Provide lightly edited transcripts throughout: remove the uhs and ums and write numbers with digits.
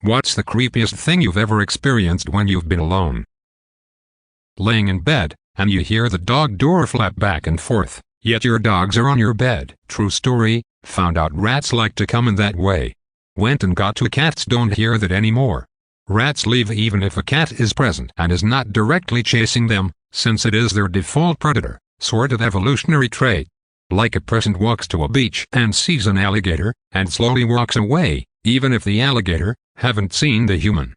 What's the creepiest thing you've ever experienced when you've been alone? Laying in bed, and you hear the dog door flap back and forth, yet your dogs are on your bed. True story, found out rats like to come in that way. Went and got two cats, don't hear that anymore. Rats leave even if a cat is present and is not directly chasing them, since it is their default predator, sort of evolutionary trait. Like a person walks to a beach and sees an alligator, and slowly walks away, even if the alligator haven't seen the human.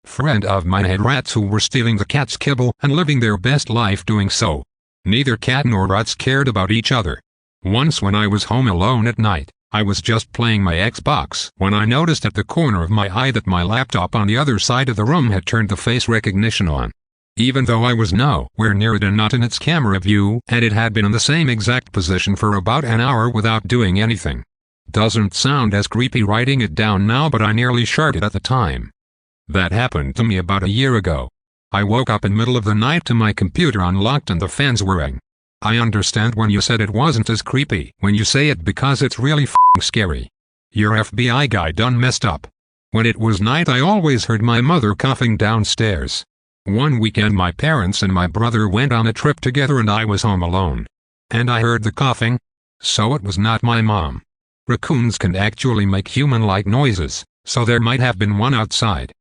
Friend of mine had rats who were stealing the cat's kibble and living their best life doing so. Neither cat nor rats cared about each other. Once when I was home alone at night, I was just playing my Xbox when I noticed at the corner of my eye that my laptop on the other side of the room had turned the face recognition on. Even though I was nowhere near it and not in its camera view, and it had been in the same exact position for about an hour without doing anything. Doesn't sound as creepy writing it down now, but I nearly sharted at the time. That happened to me about a year ago. I woke up in middle of the night to my computer unlocked and the fans whirring. I understand when you said it wasn't as creepy when you say it, because it's really f***ing scary. Your FBI guy done messed up. When it was night I always heard my mother coughing downstairs. One weekend my parents and my brother went on a trip together and I was home alone. And I heard the coughing. So it was not my mom. Raccoons can actually make human-like noises, so there might have been one outside.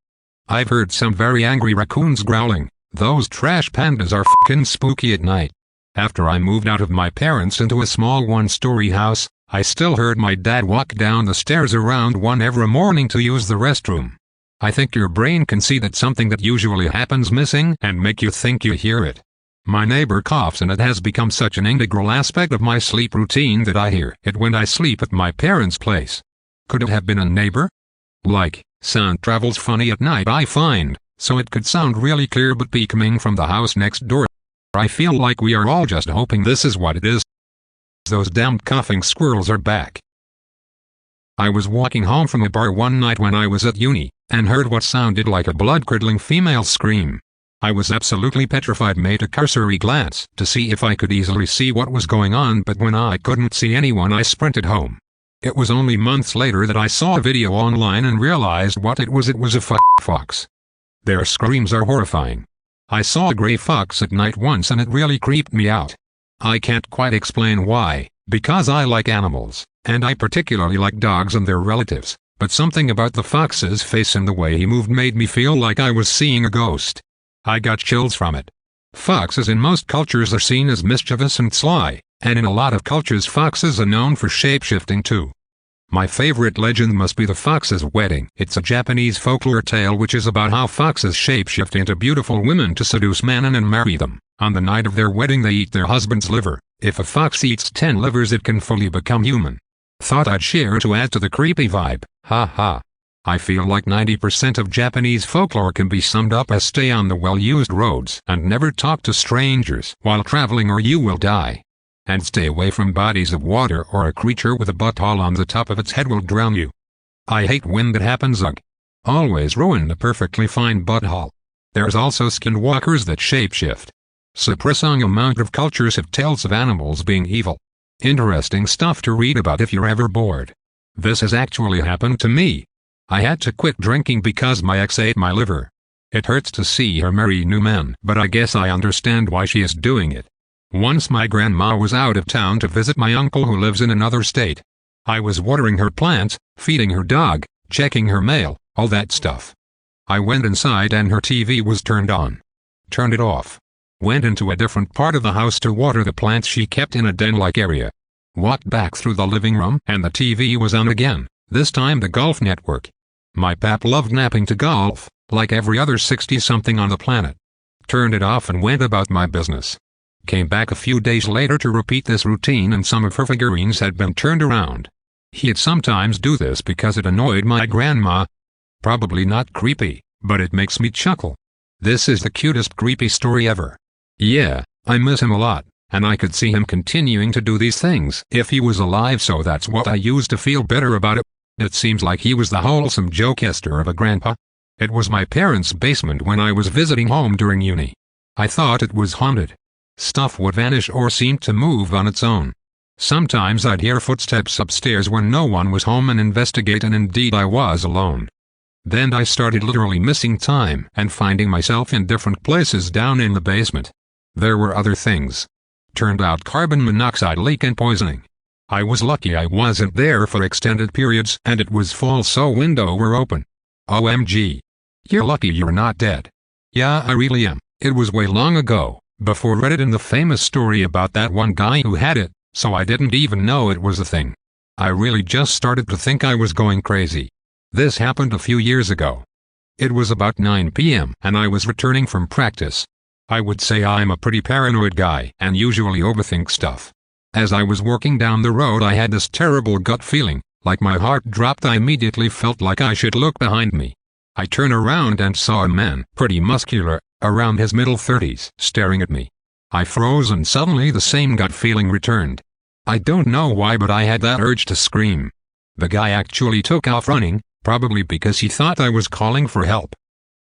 I've heard some very angry raccoons growling. Those trash pandas are f***ing spooky at night. After I moved out of my parents into a small one-story house, I still heard my dad walk down the stairs around 1 every morning to use the restroom. I think your brain can see that something that usually happens missing and make you think you hear it. My neighbor coughs and it has become such an integral aspect of my sleep routine that I hear it when I sleep at my parents' place. Could it have been a neighbor? Like, sound travels funny at night I find, so it could sound really clear but be coming from the house next door. I feel like we are all just hoping this is what it is. Those damned coughing squirrels are back. I was walking home from a bar one night when I was at uni, and heard what sounded like a blood-curdling female scream. I was absolutely petrified, made a cursory glance to see if I could easily see what was going on, but when I couldn't see anyone I sprinted home. It was only months later that I saw a video online and realized what it was. It was a fox. Their screams are horrifying. I saw a gray fox at night once and it really creeped me out. I can't quite explain why, because I like animals, and I particularly like dogs and their relatives, but something about the fox's face and the way he moved made me feel like I was seeing a ghost. I got chills from it. Foxes in most cultures are seen as mischievous and sly, and in a lot of cultures foxes are known for shape-shifting too. My favorite legend must be the fox's wedding. It's a Japanese folklore tale which is about how foxes shape-shift into beautiful women to seduce men and marry them. On the night of their wedding they eat their husband's liver. If a fox eats 10 livers it can fully become human. Thought I'd share to add to the creepy vibe. Ha ha. I feel like 90% of Japanese folklore can be summed up as stay on the well-used roads and never talk to strangers while traveling or you will die. And stay away from bodies of water or a creature with a butthole on the top of its head will drown you. I hate when that happens. Ugh. Always ruin a perfectly fine butthole. There's also skinwalkers that shapeshift. Surprising amount of cultures have tales of animals being evil. Interesting stuff to read about if you're ever bored. This has actually happened to me. I had to quit drinking because my ex ate my liver. It hurts to see her marry new men, but I guess I understand why she is doing it. Once my grandma was out of town to visit my uncle who lives in another state. I was watering her plants, feeding her dog, checking her mail, all that stuff. I went inside and her TV was turned on. Turned it off. Went into a different part of the house to water the plants she kept in a den-like area. Walked back through the living room and the TV was on again, this time the Golf Network. My pap loved napping to golf, like every other 60-something on the planet. Turned it off and went about my business. Came back a few days later to repeat this routine and some of her figurines had been turned around. He'd sometimes do this because it annoyed my grandma. Probably not creepy, but it makes me chuckle. This is the cutest creepy story ever. Yeah, I miss him a lot, and I could see him continuing to do these things if he was alive, so that's what I used to feel better about it. It seems like he was the wholesome jokester of a grandpa. It was my parents' basement when I was visiting home during uni. I thought it was haunted. Stuff would vanish or seem to move on its own. Sometimes I'd hear footsteps upstairs when no one was home and investigate, and indeed I was alone. Then I started literally missing time and finding myself in different places down in the basement. There were other things. Turned out carbon monoxide leak and poisoning. I was lucky I wasn't there for extended periods and it was fall so windows were open. OMG. You're lucky you're not dead. Yeah, I really am. It was way long ago, before Reddit and the famous story about that one guy who had it, so I didn't even know it was a thing. I really just started to think I was going crazy. This happened a few years ago. It was about 9 p.m. and I was returning from practice. I would say I'm a pretty paranoid guy and usually overthink stuff. As I was walking down the road I had this terrible gut feeling, like my heart dropped. I immediately felt like I should look behind me. I turned around and saw a man, pretty muscular, around his middle 30s, staring at me. I froze and suddenly the same gut feeling returned. I don't know why but I had that urge to scream. The guy actually took off running, probably because he thought I was calling for help.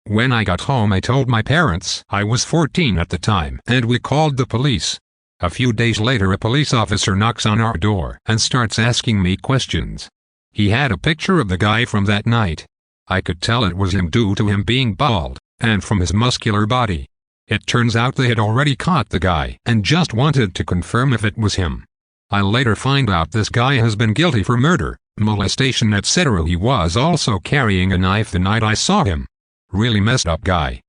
When I got home I told my parents. I was 14 at the time and we called the police. A few days later a police officer knocks on our door and starts asking me questions. He had a picture of the guy from that night. I could tell it was him due to him being bald, and from his muscular body. It turns out they had already caught the guy and just wanted to confirm if it was him. I later find out this guy has been guilty for murder, molestation, etc. He was also carrying a knife the night I saw him. Really messed up guy.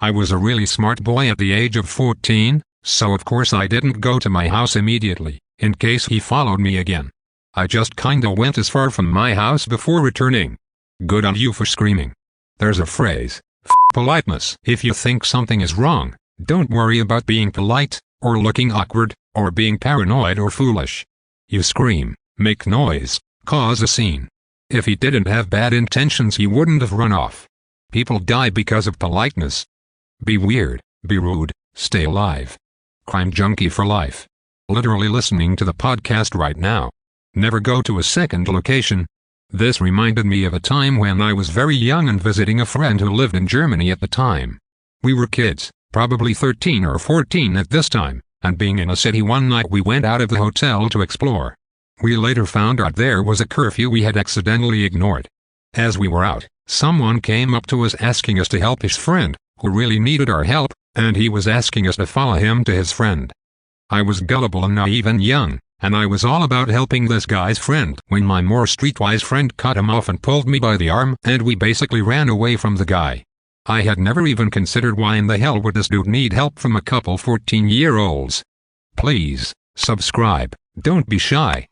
I was a really smart boy at the age of 14, so of course I didn't go to my house immediately, in case he followed me again. I just kinda went as far from my house before returning. Good on you for screaming. There's a phrase, politeness. If you think something is wrong, don't worry about being polite, or looking awkward, or being paranoid or foolish. You scream, make noise, cause a scene. If he didn't have bad intentions he wouldn't have run off. People die because of politeness. Be weird, be rude, stay alive. Crime junkie for life. Literally listening to the podcast right now. Never go to a second location. This reminded me of a time when I was very young and visiting a friend who lived in Germany at the time. We were kids, probably 13 or 14 at this time, and being in a city one night we went out of the hotel to explore. We later found out there was a curfew we had accidentally ignored. As we were out, someone came up to us asking us to help his friend, who really needed our help, and he was asking us to follow him to his friend. I was gullible and naive and young, and I was all about helping this guy's friend when my more streetwise friend cut him off and pulled me by the arm and we basically ran away from the guy. I had never even considered why in the hell would this dude need help from a couple 14-year-olds. Please, subscribe, don't be shy.